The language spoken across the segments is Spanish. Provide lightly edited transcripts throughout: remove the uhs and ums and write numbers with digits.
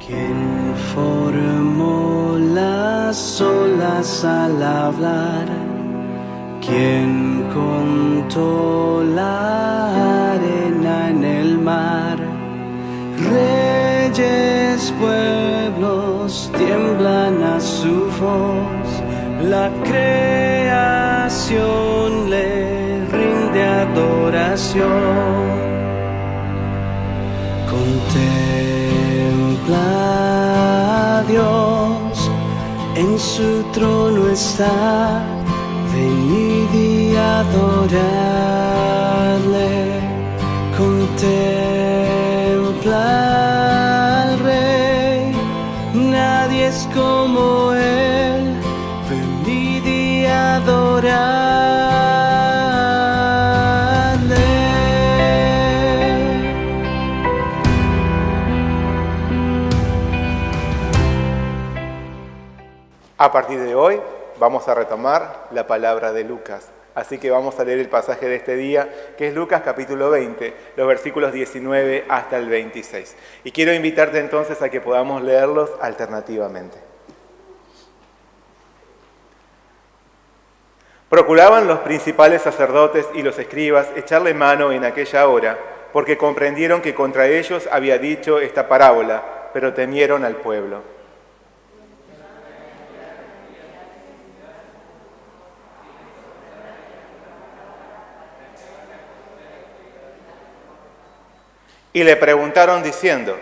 Quien formó las olas al hablar, quien contó la arena en el mar. Reyes, pueblos tiemblan a su voz, la creación le rinde adoración. Contempla a Dios, en su trono está, venid y adoradle. Contempla al Rey, nadie es como Él, venid y adoradle. A partir de hoy vamos a retomar la palabra de Lucas. Así que vamos a leer el pasaje de este día, que es Lucas capítulo 20, los versículos 19 hasta el 26. Y quiero invitarte entonces a que podamos leerlos alternativamente. Procuraban los principales sacerdotes y los escribas echarle mano en aquella hora, porque comprendieron que contra ellos había dicho esta parábola, pero temieron al pueblo. Y le preguntaron diciendo: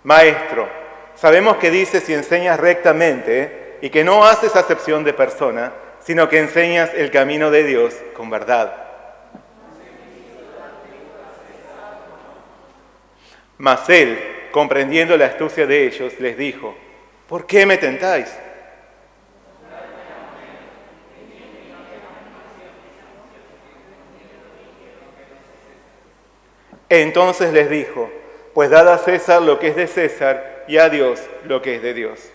Maestro, sabemos que dices y enseñas rectamente y que no haces acepción de persona, sino que enseñas el camino de Dios con verdad. Mas él, comprendiendo la astucia de ellos, les dijo: ¿por qué me tentáis? Entonces les dijo: pues dad a César lo que es de César y a Dios lo que es de Dios.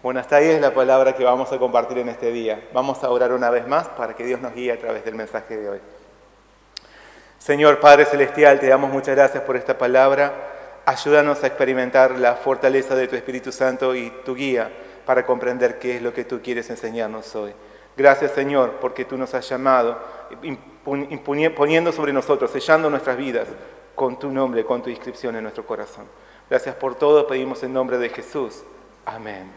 Bueno, hasta ahí es la palabra que vamos a compartir en este día. Vamos a orar una vez más para que Dios nos guíe a través del mensaje de hoy. Señor Padre Celestial, te damos muchas gracias por esta palabra. Ayúdanos a experimentar la fortaleza de tu Espíritu Santo y tu guía para comprender qué es lo que tú quieres enseñarnos hoy. Gracias, Señor, porque tú nos has llamado, poniendo sobre nosotros, sellando nuestras vidas con tu nombre, con tu inscripción en nuestro corazón. Gracias por todo, pedimos en nombre de Jesús. Amén.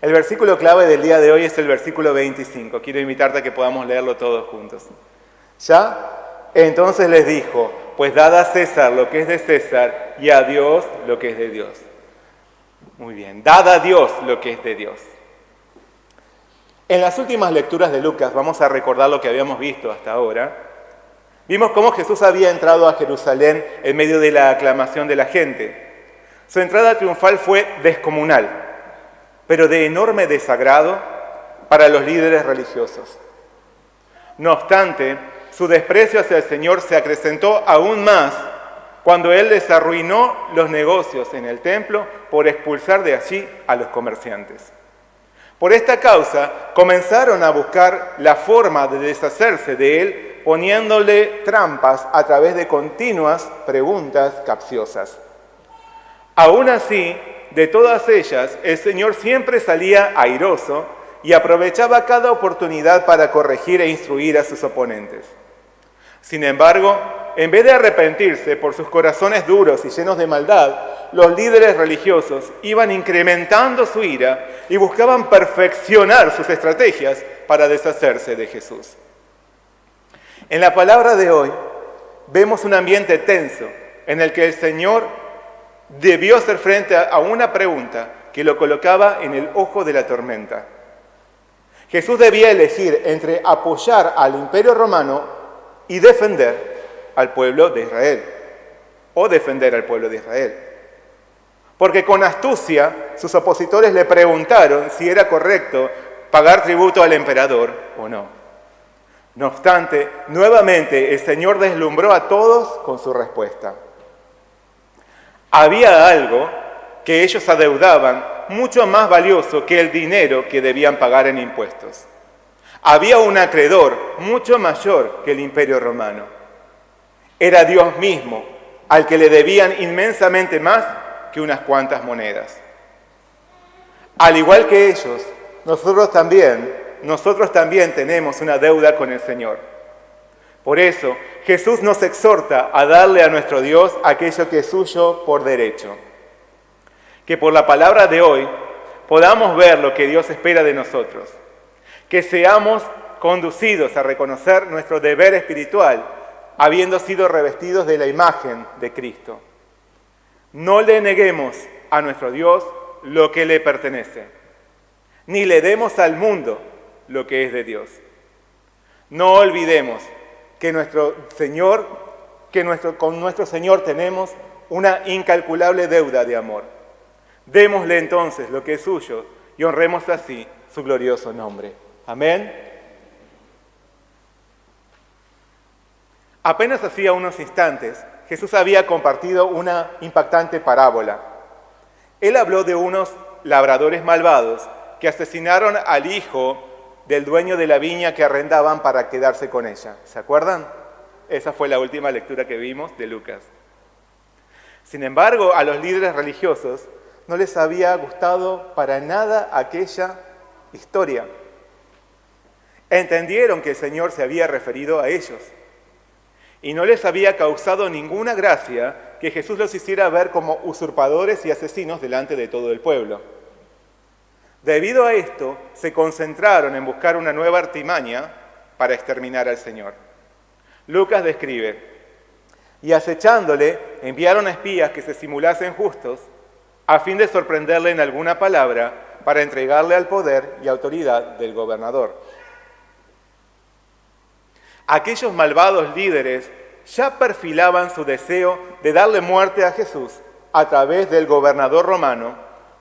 El versículo clave del día de hoy es el versículo 25. Quiero invitarte a que podamos leerlo todos juntos. ¿Ya? Entonces les dijo: pues dad a César lo que es de César y a Dios lo que es de Dios. Muy bien, dad a Dios lo que es de Dios. En las últimas lecturas de Lucas vamos a recordar lo que habíamos visto hasta ahora. Vimos cómo Jesús había entrado a Jerusalén en medio de la aclamación de la gente. Su entrada triunfal fue descomunal, pero de enorme desagrado para los líderes religiosos. No obstante, su desprecio hacia el Señor se acrecentó aún más cuando Él les arruinó los negocios en el templo por expulsar de allí a los comerciantes. Por esta causa comenzaron a buscar la forma de deshacerse de Él, poniéndole trampas a través de continuas preguntas capciosas. Aún así, de todas ellas, el Señor siempre salía airoso y aprovechaba cada oportunidad para corregir e instruir a sus oponentes. Sin embargo, en vez de arrepentirse por sus corazones duros y llenos de maldad, los líderes religiosos iban incrementando su ira y buscaban perfeccionar sus estrategias para deshacerse de Jesús. En la palabra de hoy vemos un ambiente tenso en el que el Señor debió hacer frente a una pregunta que lo colocaba en el ojo de la tormenta. Jesús debía elegir entre apoyar al Imperio Romano y defender al pueblo de Israel, o defender al pueblo de Israel. Porque con astucia sus opositores le preguntaron si era correcto pagar tributo al emperador o no. No obstante, nuevamente el Señor deslumbró a todos con su respuesta. Había algo que ellos adeudaban mucho más valioso que el dinero que debían pagar en impuestos. Había un acreedor mucho mayor que el Imperio Romano. Era Dios mismo, al que le debían inmensamente más que unas cuantas monedas. Al igual que ellos, nosotros también tenemos una deuda con el Señor. Por eso, Jesús nos exhorta a darle a nuestro Dios aquello que es suyo por derecho. Que por la palabra de hoy podamos ver lo que Dios espera de nosotros. Que seamos conducidos a reconocer nuestro deber espiritual, habiendo sido revestidos de la imagen de Cristo. No le neguemos a nuestro Dios lo que le pertenece, ni le demos al mundo lo que es de Dios. No olvidemos que con nuestro Señor tenemos una incalculable deuda de amor. Démosle entonces lo que es suyo y honremos así su glorioso nombre. Amén. Apenas hacía unos instantes, Jesús había compartido una impactante parábola. Él habló de unos labradores malvados que asesinaron al hijo del dueño de la viña que arrendaban para quedarse con ella. ¿Se acuerdan? Esa fue la última lectura que vimos de Lucas. Sin embargo, a los líderes religiosos no les había gustado para nada aquella historia. Entendieron que el Señor se había referido a ellos y no les había causado ninguna gracia que Jesús los hiciera ver como usurpadores y asesinos delante de todo el pueblo. Debido a esto, se concentraron en buscar una nueva artimaña para exterminar al Señor. Lucas describe: y acechándole, enviaron espías que se simulasen justos, a fin de sorprenderle en alguna palabra para entregarle al poder y autoridad del gobernador. Aquellos malvados líderes ya perfilaban su deseo de darle muerte a Jesús a través del gobernador romano,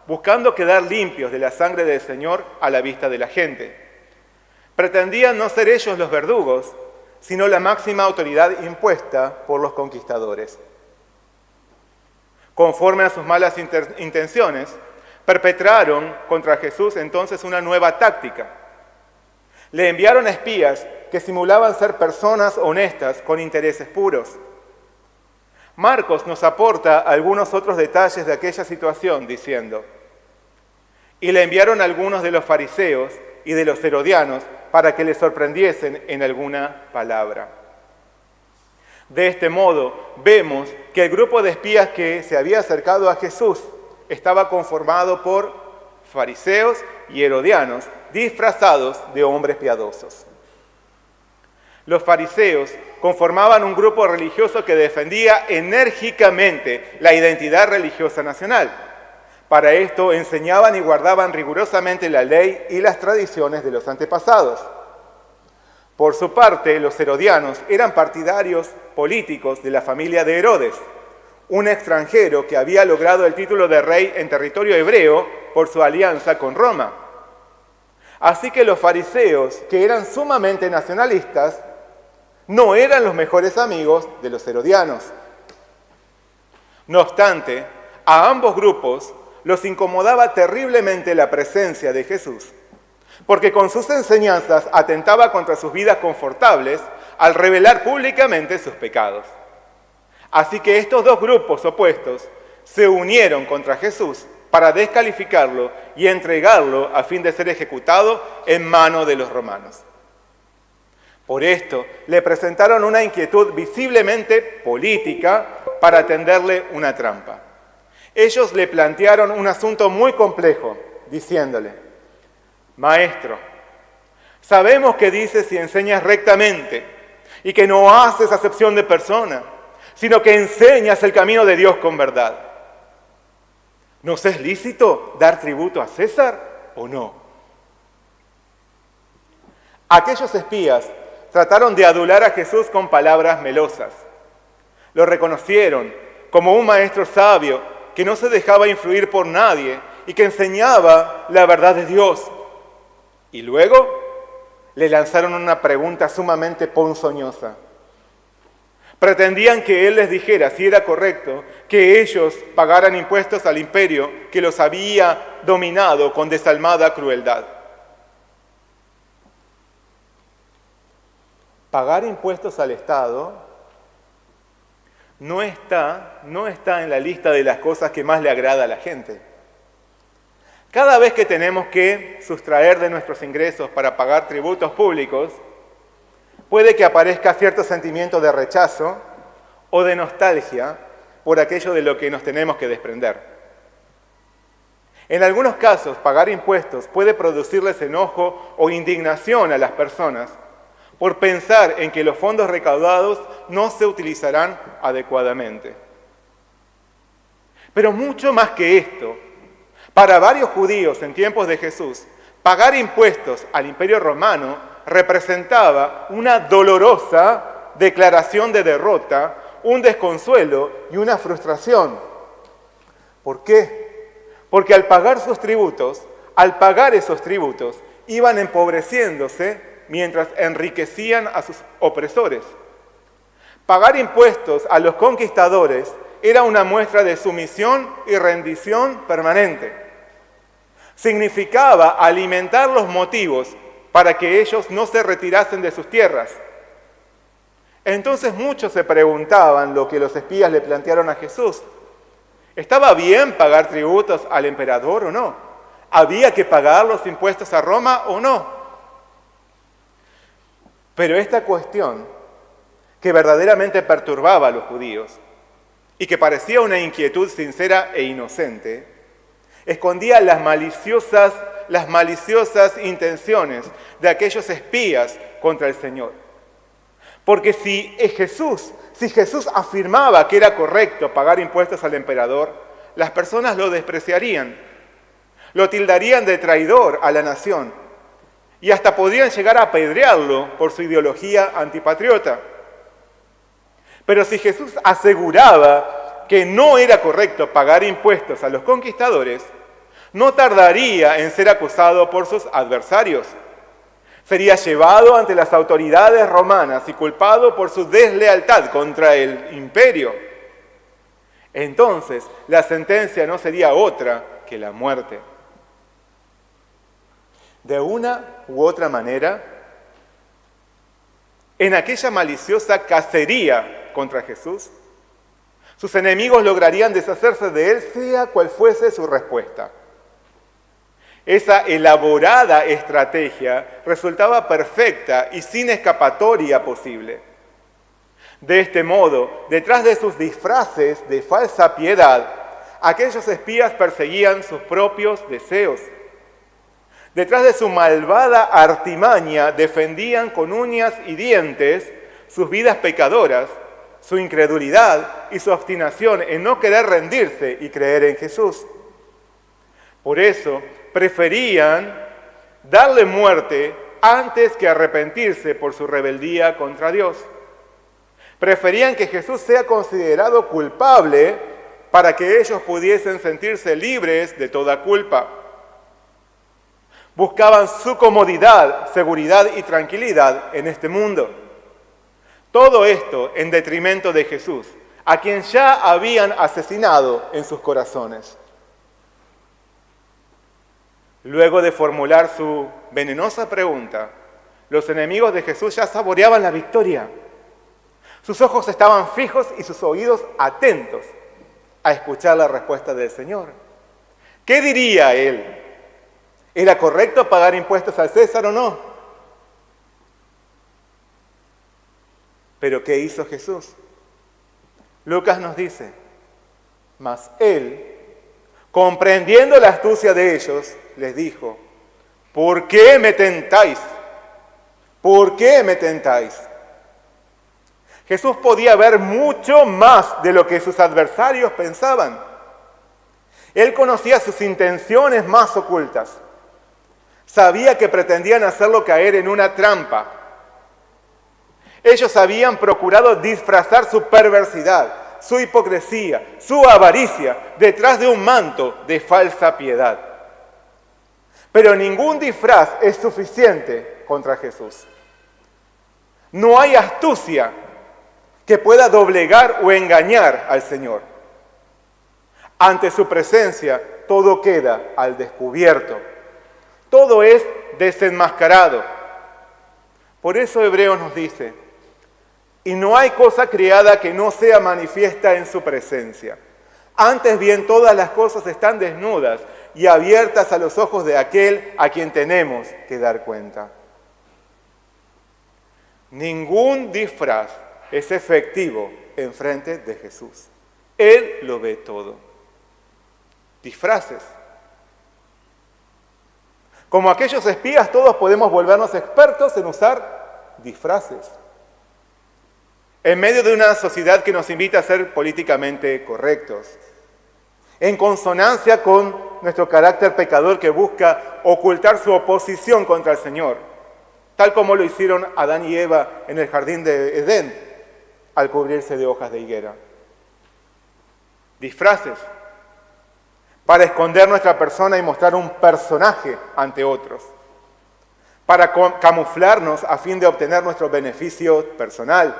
buscando quedar limpios de la sangre del Señor a la vista de la gente. Pretendían no ser ellos los verdugos, sino la máxima autoridad impuesta por los conquistadores. Conforme a sus malas intenciones, perpetraron contra Jesús entonces una nueva táctica. Le enviaron espías que simulaban ser personas honestas con intereses puros. Marcos nos aporta algunos otros detalles de aquella situación diciendo: y le enviaron algunos de los fariseos y de los herodianos para que le sorprendiesen en alguna palabra. De este modo, vemos que el grupo de espías que se había acercado a Jesús estaba conformado por fariseos y herodianos disfrazados de hombres piadosos. Los fariseos conformaban un grupo religioso que defendía enérgicamente la identidad religiosa nacional. Para esto enseñaban y guardaban rigurosamente la ley y las tradiciones de los antepasados. Por su parte, los herodianos eran partidarios políticos de la familia de Herodes, un extranjero que había logrado el título de rey en territorio hebreo por su alianza con Roma. Así que los fariseos, que eran sumamente nacionalistas, no eran los mejores amigos de los herodianos. No obstante, a ambos grupos los incomodaba terriblemente la presencia de Jesús, porque con sus enseñanzas atentaba contra sus vidas confortables al revelar públicamente sus pecados. Así que estos dos grupos opuestos se unieron contra Jesús para descalificarlo y entregarlo a fin de ser ejecutado en manos de los romanos. Por esto, le presentaron una inquietud visiblemente política para tenderle una trampa. Ellos le plantearon un asunto muy complejo, diciéndole: Maestro, sabemos que dices y enseñas rectamente y que no haces acepción de persona, sino que enseñas el camino de Dios con verdad. ¿Nos es lícito dar tributo a César o no? Aquellos espías trataron de adular a Jesús con palabras melosas. Lo reconocieron como un maestro sabio que no se dejaba influir por nadie y que enseñaba la verdad de Dios. Y luego le lanzaron una pregunta sumamente ponzoñosa. Pretendían que él les dijera si era correcto que ellos pagaran impuestos al imperio que los había dominado con desalmada crueldad. Pagar impuestos al Estado no está en la lista de las cosas que más le agrada a la gente. Cada vez que tenemos que sustraer de nuestros ingresos para pagar tributos públicos, puede que aparezca cierto sentimiento de rechazo o de nostalgia por aquello de lo que nos tenemos que desprender. En algunos casos, pagar impuestos puede producirles enojo o indignación a las personas por pensar en que los fondos recaudados no se utilizarán adecuadamente. Pero mucho más que esto, para varios judíos en tiempos de Jesús, pagar impuestos al Imperio Romano representaba una dolorosa declaración de derrota, un desconsuelo y una frustración. ¿Por qué? Porque al pagar esos tributos, iban empobreciéndose mientras enriquecían a sus opresores. Pagar impuestos a los conquistadores era una muestra de sumisión y rendición permanente. Significaba alimentar los motivos para que ellos no se retirasen de sus tierras. Entonces muchos se preguntaban lo que los espías le plantearon a Jesús. ¿Estaba bien pagar tributos al emperador o no? ¿Había que pagar los impuestos a Roma o no? Pero esta cuestión, que verdaderamente perturbaba a los judíos y que parecía una inquietud sincera e inocente, escondía las maliciosas intenciones de aquellos espías contra el Señor. Porque si Jesús afirmaba que era correcto pagar impuestos al emperador, las personas lo despreciarían, lo tildarían de traidor a la nación y hasta podrían llegar a apedrearlo por su ideología antipatriota. Pero si Jesús aseguraba que no era correcto pagar impuestos a los conquistadores, no tardaría en ser acusado por sus adversarios. Sería llevado ante las autoridades romanas y culpado por su deslealtad contra el imperio. Entonces, la sentencia no sería otra que la muerte. De una u otra manera, en aquella maliciosa cacería contra Jesús, sus enemigos lograrían deshacerse de él, sea cual fuese su respuesta. Esa elaborada estrategia resultaba perfecta y sin escapatoria posible. De este modo, detrás de sus disfraces de falsa piedad, aquellos espías perseguían sus propios deseos. Detrás de su malvada artimaña defendían con uñas y dientes sus vidas pecadoras, su incredulidad y su obstinación en no querer rendirse y creer en Jesús. Por eso, preferían darle muerte antes que arrepentirse por su rebeldía contra Dios. Preferían que Jesús sea considerado culpable para que ellos pudiesen sentirse libres de toda culpa. Buscaban su comodidad, seguridad y tranquilidad en este mundo. Todo esto en detrimento de Jesús, a quien ya habían asesinado en sus corazones. Luego de formular su venenosa pregunta, los enemigos de Jesús ya saboreaban la victoria. Sus ojos estaban fijos y sus oídos atentos a escuchar la respuesta del Señor. ¿Qué diría él? ¿Era correcto pagar impuestos al César o no? ¿Pero qué hizo Jesús? Lucas nos dice, mas él, comprendiendo la astucia de ellos, les dijo, ¿por qué me tentáis? ¿Por qué me tentáis? Jesús podía ver mucho más de lo que sus adversarios pensaban. Él conocía sus intenciones más ocultas. Sabía que pretendían hacerlo caer en una trampa. Ellos habían procurado disfrazar su perversidad, su hipocresía, su avaricia, detrás de un manto de falsa piedad. Pero ningún disfraz es suficiente contra Jesús. No hay astucia que pueda doblegar o engañar al Señor. Ante su presencia, todo queda al descubierto. Todo es desenmascarado. Por eso Hebreos nos dice, y no hay cosa creada que no sea manifiesta en su presencia. Antes bien, todas las cosas están desnudas y abiertas a los ojos de aquel a quien tenemos que dar cuenta. Ningún disfraz es efectivo en frente de Jesús. Él lo ve todo. Disfraces. Como aquellos espías, todos podemos volvernos expertos en usar disfraces. En medio de una sociedad que nos invita a ser políticamente correctos, en consonancia con nuestro carácter pecador que busca ocultar su oposición contra el Señor, tal como lo hicieron Adán y Eva en el jardín de Edén, al cubrirse de hojas de higuera. Disfraces para esconder nuestra persona y mostrar un personaje ante otros, para camuflarnos a fin de obtener nuestro beneficio personal,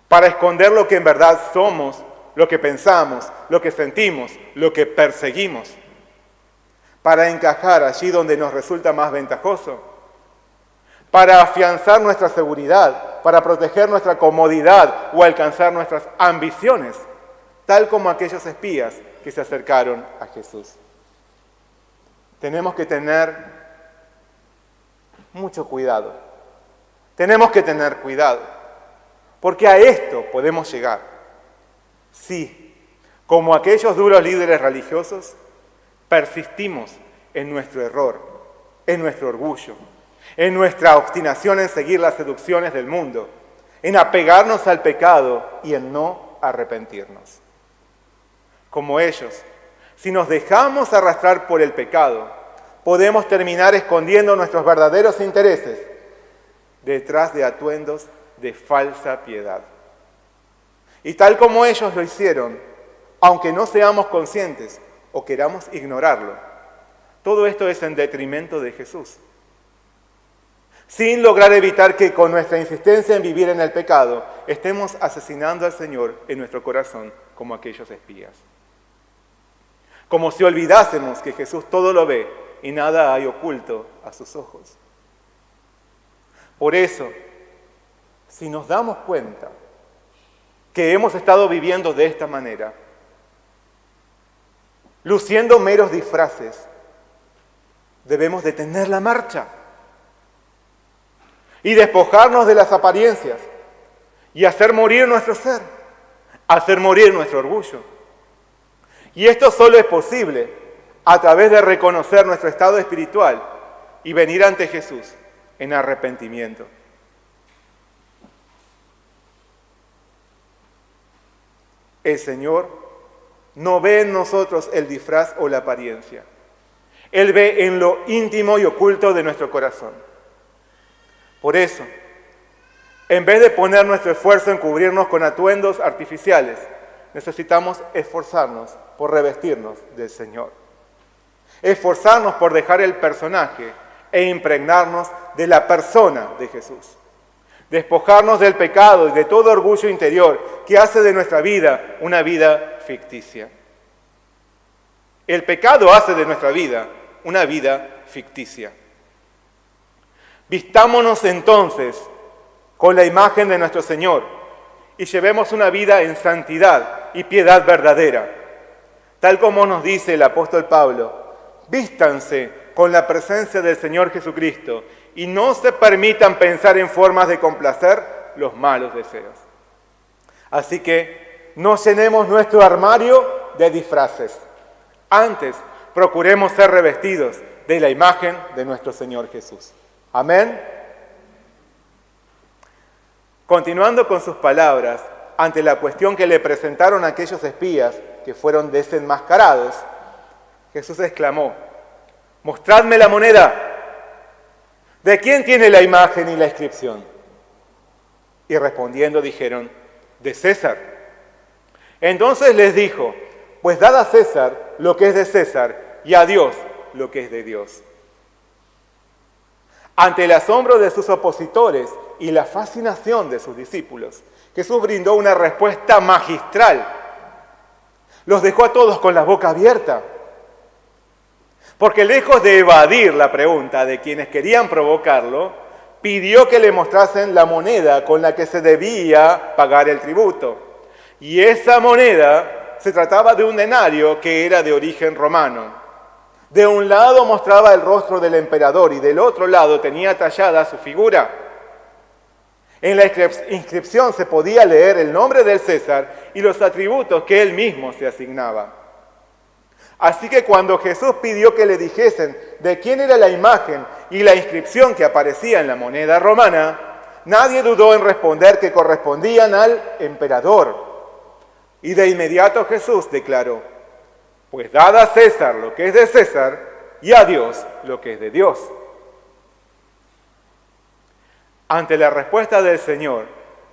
para esconder lo que en verdad somos, lo que pensamos, lo que sentimos, lo que perseguimos, para encajar allí donde nos resulta más ventajoso, para afianzar nuestra seguridad, para proteger nuestra comodidad o alcanzar nuestras ambiciones, tal como aquellos espías que se acercaron a Jesús. Tenemos que tener mucho cuidado. Tenemos que tener cuidado, porque a esto podemos llegar. Sí, como aquellos duros líderes religiosos, persistimos en nuestro error, en nuestro orgullo, en nuestra obstinación en seguir las seducciones del mundo, en apegarnos al pecado y en no arrepentirnos. Como ellos, si nos dejamos arrastrar por el pecado, podemos terminar escondiendo nuestros verdaderos intereses detrás de atuendos de falsa piedad. Y tal como ellos lo hicieron, aunque no seamos conscientes o queramos ignorarlo, todo esto es en detrimento de Jesús, sin lograr evitar que con nuestra insistencia en vivir en el pecado estemos asesinando al Señor en nuestro corazón como aquellos espías. Como si olvidásemos que Jesús todo lo ve y nada hay oculto a sus ojos. Por eso, si nos damos cuenta que hemos estado viviendo de esta manera, luciendo meros disfraces, debemos detener la marcha y despojarnos de las apariencias y hacer morir nuestro ser, hacer morir nuestro orgullo. Y esto solo es posible a través de reconocer nuestro estado espiritual y venir ante Jesús en arrepentimiento. El Señor no ve en nosotros el disfraz o la apariencia. Él ve en lo íntimo y oculto de nuestro corazón. Por eso, en vez de poner nuestro esfuerzo en cubrirnos con atuendos artificiales, necesitamos esforzarnos por revestirnos del Señor. Esforzarnos por dejar el personaje e impregnarnos de la persona de Jesús. Despojarnos del pecado y de todo orgullo interior que hace de nuestra vida una vida ficticia. El pecado hace de nuestra vida una vida ficticia. Vistámonos entonces con la imagen de nuestro Señor y llevemos una vida en santidad y piedad verdadera. Tal como nos dice el apóstol Pablo, vístanse con la presencia del Señor Jesucristo y no se permitan pensar en formas de complacer los malos deseos. Así que no llenemos nuestro armario de disfraces. Antes, procuremos ser revestidos de la imagen de nuestro Señor Jesús. Amén. Continuando con sus palabras, ante la cuestión que le presentaron aquellos espías que fueron desenmascarados, Jesús exclamó, «Mostradme la moneda. ¿De quién tiene la imagen y la inscripción?» Y respondiendo dijeron, «De César». Entonces les dijo, «Pues dad a César lo que es de César y a Dios lo que es de Dios». Ante el asombro de sus opositores y la fascinación de sus discípulos, Jesús brindó una respuesta magistral. Los dejó a todos con la boca abierta. Porque lejos de evadir la pregunta de quienes querían provocarlo, pidió que le mostrasen la moneda con la que se debía pagar el tributo. Y esa moneda se trataba de un denario que era de origen romano. De un lado mostraba el rostro del emperador y del otro lado tenía tallada su figura. En la inscripción se podía leer el nombre del César y los atributos que él mismo se asignaba. Así que cuando Jesús pidió que le dijesen de quién era la imagen y la inscripción que aparecía en la moneda romana, nadie dudó en responder que correspondían al emperador. Y de inmediato Jesús declaró: pues dad a César lo que es de César y a Dios lo que es de Dios. Ante la respuesta del Señor,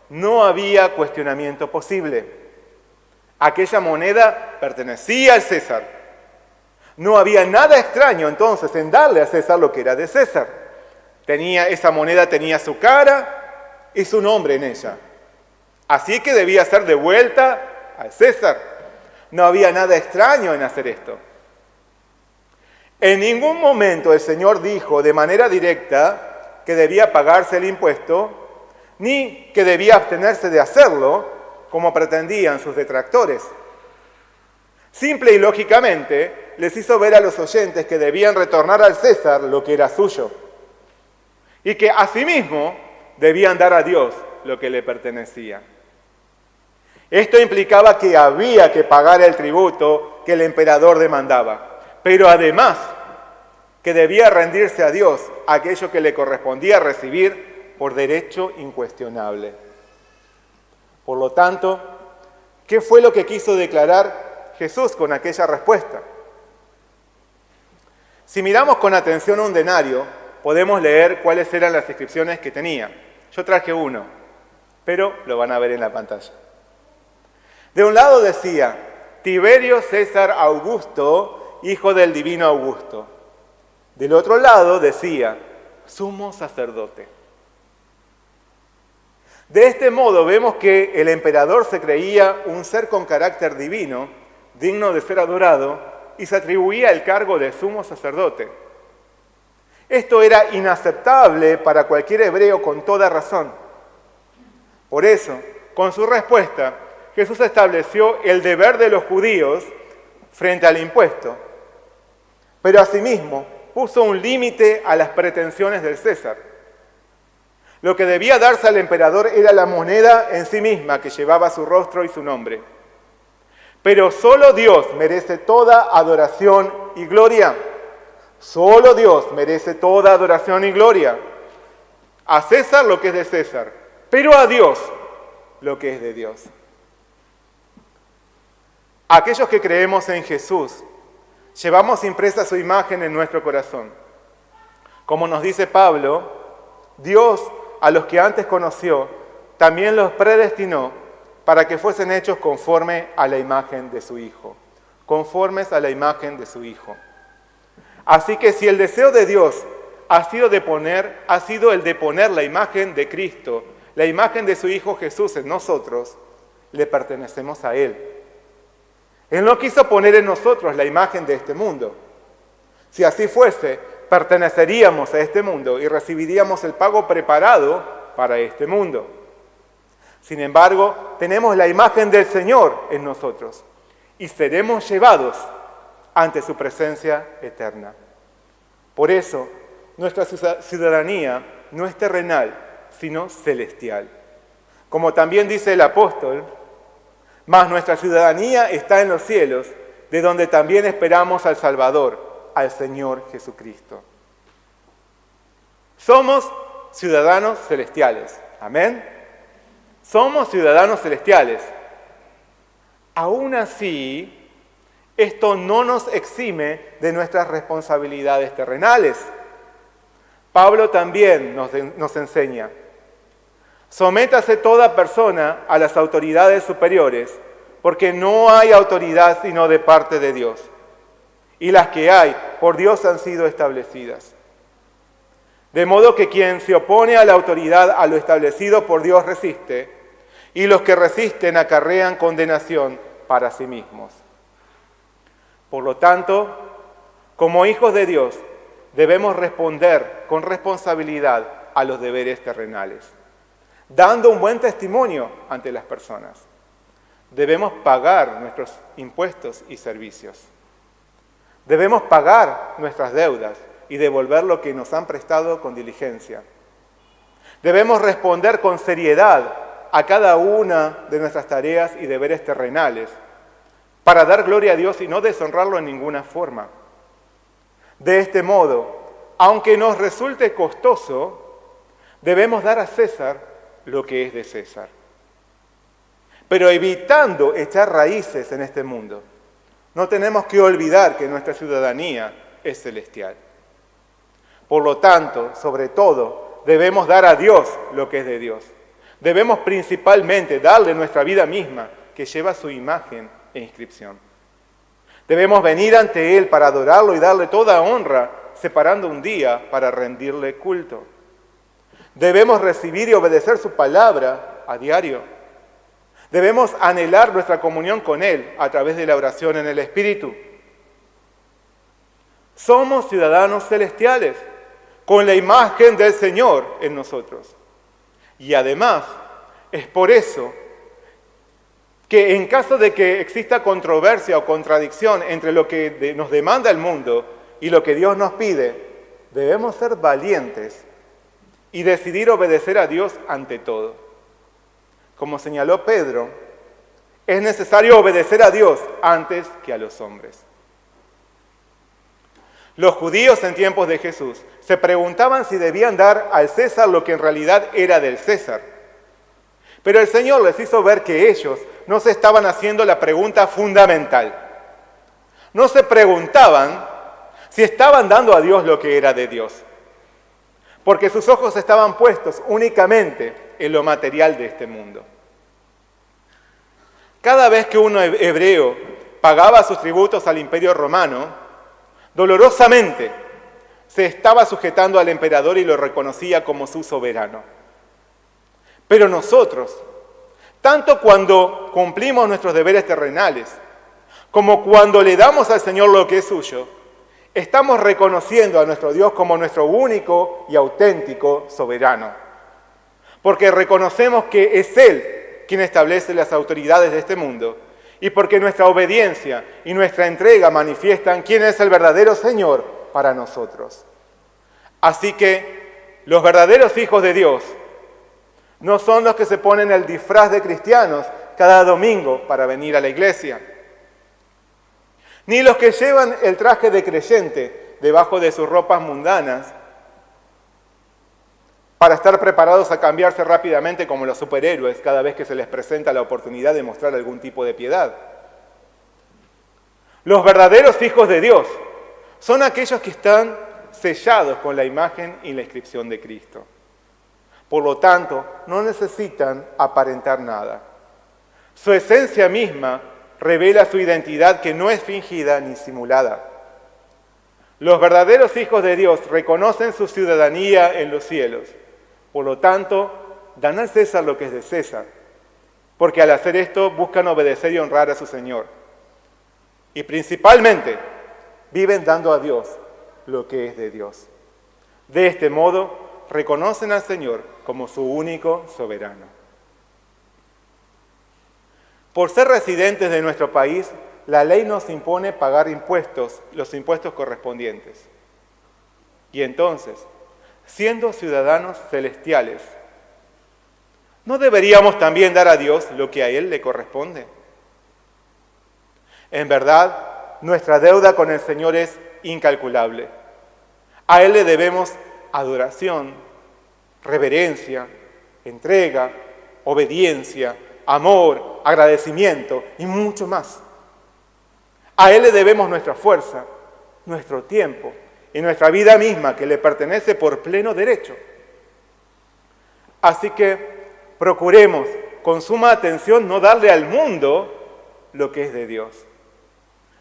no había cuestionamiento posible. Aquella moneda pertenecía al César. No había nada extraño entonces en darle a César lo que era de César. Esa moneda tenía su cara y su nombre en ella. Así que debía ser devuelta al César. No había nada extraño en hacer esto. En ningún momento el Señor dijo de manera directa que debía pagarse el impuesto, ni que debía abstenerse de hacerlo, como pretendían sus detractores. Simple y lógicamente les hizo ver a los oyentes que debían retornar al César lo que era suyo, y que asimismo debían dar a Dios lo que le pertenecía. Esto implicaba que había que pagar el tributo que el emperador demandaba, pero además que debía rendirse a Dios aquello que le correspondía recibir por derecho incuestionable. Por lo tanto, ¿qué fue lo que quiso declarar Jesús con aquella respuesta? Si miramos con atención un denario, podemos leer cuáles eran las inscripciones que tenía. Yo traje uno, pero lo van a ver en la pantalla. De un lado decía: Tiberio César Augusto, hijo del divino Augusto. Del otro lado decía: sumo sacerdote. De este modo vemos que el emperador se creía un ser con carácter divino, digno de ser adorado, y se atribuía el cargo de sumo sacerdote. Esto era inaceptable para cualquier hebreo con toda razón. Por eso, con su respuesta, Jesús estableció el deber de los judíos frente al impuesto, pero asimismo puso un límite a las pretensiones del César. Lo que debía darse al emperador era la moneda en sí misma que llevaba su rostro y su nombre. Pero solo Dios merece toda adoración y gloria. Solo Dios merece toda adoración y gloria. A César lo que es de César, pero a Dios lo que es de Dios. Aquellos que creemos en Jesús, llevamos impresa su imagen en nuestro corazón. Como nos dice Pablo, Dios, a los que antes conoció, también los predestinó para que fuesen hechos conforme a la imagen de su Hijo. Conformes a la imagen de su Hijo. Así que si el deseo de Dios ha sido el de poner la imagen de Cristo, la imagen de su Hijo Jesús en nosotros, le pertenecemos a Él. Él no quiso poner en nosotros la imagen de este mundo. Si así fuese, perteneceríamos a este mundo y recibiríamos el pago preparado para este mundo. Sin embargo, tenemos la imagen del Señor en nosotros y seremos llevados ante su presencia eterna. Por eso, nuestra ciudadanía no es terrenal, sino celestial. Como también dice el apóstol, mas nuestra ciudadanía está en los cielos, de donde también esperamos al Salvador, al Señor Jesucristo. Somos ciudadanos celestiales. Amén. Somos ciudadanos celestiales. Aún así, esto no nos exime de nuestras responsabilidades terrenales. Pablo también nos enseña: sométase toda persona a las autoridades superiores, porque no hay autoridad sino de parte de Dios. Y las que hay, por Dios han sido establecidas. De modo que quien se opone a la autoridad, a lo establecido por Dios, resiste, y los que resisten acarrean condenación para sí mismos. Por lo tanto, como hijos de Dios, debemos responder con responsabilidad a los deberes terrenales, dando un buen testimonio ante las personas. Debemos pagar nuestros impuestos y servicios. Debemos pagar nuestras deudas y devolver lo que nos han prestado con diligencia. Debemos responder con seriedad a cada una de nuestras tareas y deberes terrenales para dar gloria a Dios y no deshonrarlo en ninguna forma. De este modo, aunque nos resulte costoso, debemos dar a César lo que es de César, pero evitando echar raíces en este mundo. No tenemos que olvidar que nuestra ciudadanía es celestial. Por lo tanto, sobre todo, debemos dar a Dios lo que es de Dios. Debemos principalmente darle nuestra vida misma, que lleva su imagen e inscripción. Debemos venir ante Él para adorarlo y darle toda honra, separando un día para rendirle culto. Debemos recibir y obedecer su palabra a diario. Debemos anhelar nuestra comunión con Él a través de la oración en el Espíritu. Somos ciudadanos celestiales, con la imagen del Señor en nosotros. Y además, es por eso que en caso de que exista controversia o contradicción entre lo que nos demanda el mundo y lo que Dios nos pide, debemos ser valientes y decidir obedecer a Dios ante todo. Como señaló Pedro, es necesario obedecer a Dios antes que a los hombres. Los judíos en tiempos de Jesús se preguntaban si debían dar al César lo que en realidad era del César. Pero el Señor les hizo ver que ellos no se estaban haciendo la pregunta fundamental. No se preguntaban si estaban dando a Dios lo que era de Dios, porque sus ojos estaban puestos únicamente en lo material de este mundo. Cada vez que un hebreo pagaba sus tributos al Imperio Romano, dolorosamente se estaba sujetando al emperador y lo reconocía como su soberano. Pero nosotros, tanto cuando cumplimos nuestros deberes terrenales, como cuando le damos al Señor lo que es suyo, estamos reconociendo a nuestro Dios como nuestro único y auténtico soberano. Porque reconocemos que es Él quien establece las autoridades de este mundo, y porque nuestra obediencia y nuestra entrega manifiestan quién es el verdadero Señor para nosotros. Así que los verdaderos hijos de Dios no son los que se ponen el disfraz de cristianos cada domingo para venir a la iglesia, ni los que llevan el traje de creyente debajo de sus ropas mundanas para estar preparados a cambiarse rápidamente como los superhéroes cada vez que se les presenta la oportunidad de mostrar algún tipo de piedad. Los verdaderos hijos de Dios son aquellos que están sellados con la imagen y la inscripción de Cristo. Por lo tanto, no necesitan aparentar nada. Su esencia misma revela su identidad, que no es fingida ni simulada. Los verdaderos hijos de Dios reconocen su ciudadanía en los cielos. Por lo tanto, dan al César lo que es de César, porque al hacer esto buscan obedecer y honrar a su Señor. Y principalmente, viven dando a Dios lo que es de Dios. De este modo, reconocen al Señor como su único soberano. Por ser residentes de nuestro país, la ley nos impone pagar impuestos, los impuestos correspondientes. Y entonces, siendo ciudadanos celestiales, ¿no deberíamos también dar a Dios lo que a Él le corresponde? En verdad, nuestra deuda con el Señor es incalculable. A Él le debemos adoración, reverencia, entrega, obediencia, amor, agradecimiento y mucho más. A Él le debemos nuestra fuerza, nuestro tiempo y nuestra vida misma, que le pertenece por pleno derecho. Así que procuremos con suma atención no darle al mundo lo que es de Dios.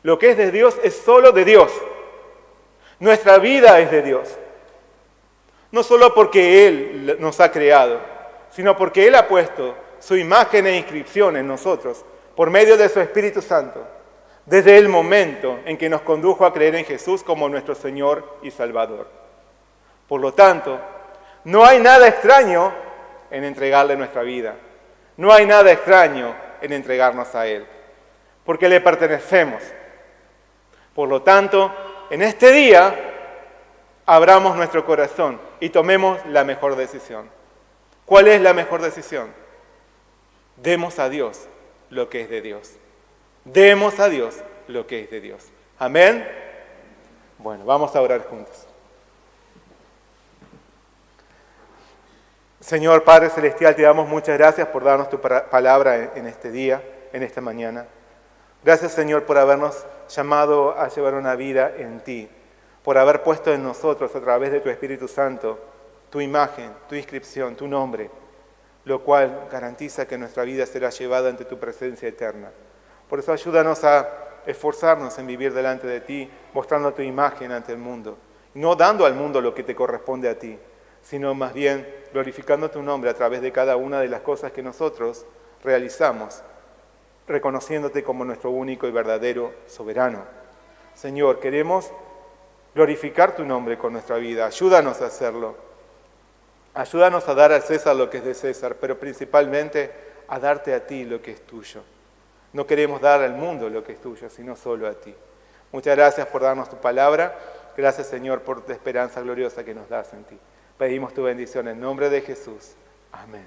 Lo que es de Dios es solo de Dios. Nuestra vida es de Dios. No solo porque Él nos ha creado, sino porque Él ha puesto su imagen e inscripción en nosotros por medio de su Espíritu Santo, desde el momento en que nos condujo a creer en Jesús como nuestro Señor y Salvador. Por lo tanto, No hay nada extraño en entregarle nuestra vida. No hay nada extraño en entregarnos a Él, porque le pertenecemos. Por lo tanto, en este día, abramos nuestro corazón y tomemos la mejor decisión. ¿Cuál es la mejor decisión? Demos a Dios lo que es de Dios. Demos a Dios lo que es de Dios. ¿Amén? Bueno, vamos a orar juntos. Señor Padre Celestial, te damos muchas gracias por darnos tu palabra en este día, en esta mañana. Gracias, Señor, por habernos llamado a llevar una vida en ti, por haber puesto en nosotros, a través de tu Espíritu Santo, tu imagen, tu inscripción, tu nombre, lo cual garantiza que nuestra vida será llevada ante tu presencia eterna. Por eso ayúdanos a esforzarnos en vivir delante de ti, mostrando tu imagen ante el mundo, no dando al mundo lo que te corresponde a ti, sino más bien glorificando tu nombre a través de cada una de las cosas que nosotros realizamos, reconociéndote como nuestro único y verdadero soberano. Señor, queremos glorificar tu nombre con nuestra vida. Ayúdanos a hacerlo. Ayúdanos a dar al César lo que es de César, pero principalmente a darte a ti lo que es tuyo. No queremos dar al mundo lo que es tuyo, sino solo a ti. Muchas gracias por darnos tu palabra. Gracias, Señor, por tu esperanza gloriosa que nos das en ti. Pedimos tu bendición en nombre de Jesús. Amén.